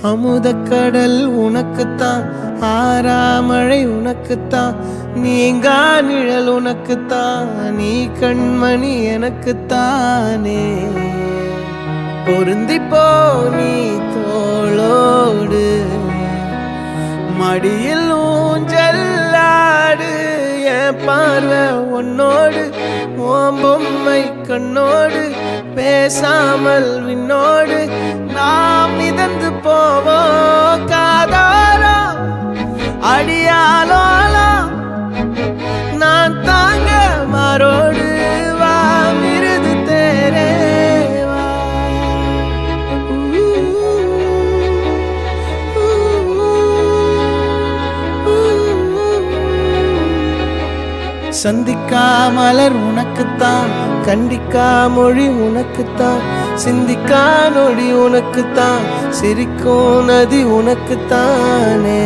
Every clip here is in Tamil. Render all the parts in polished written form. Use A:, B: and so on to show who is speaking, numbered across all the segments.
A: அமுதக்கடல் உனக்குத்தான், ஆறாமழை உனக்குத்தான், நீங்கா நிழல் உனக்குத்தான், நீ கண்மணி எனக்குத்தானே. பொருந்திப்போ நீ தோளோடு, மடியில் ஊஞ்சல்லாடு, என் பார்வை உன்னோடு, ஓம் பொம்மை கண்ணோடு, பேசாமல் விண்ணோடு நாம் மிதந்து போவோம் காதாரோ அடியாலோலோ, நான் தாங்க மாறோடு வா மிருது தேரே வா. சந்திக்கா மலர் உனக்குத்தான், கண்டிக்கா மொழி உனக்குத்தான், சிந்திக்கா நொடி உனக்குத்தான், சிரிக்கும் நதி உனக்குத்தானே.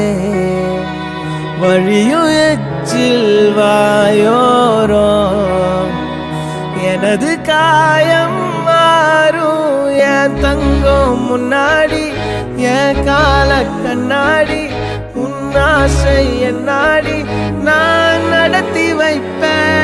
A: வழியும் எச்சில் வாயோரோ எனது காயம் மாறும், என் தங்கம் முன்னாடி என் கால கண்ணாடி, உன் ஆசை என்னாடி நான் நடத்தி வைப்பேன்.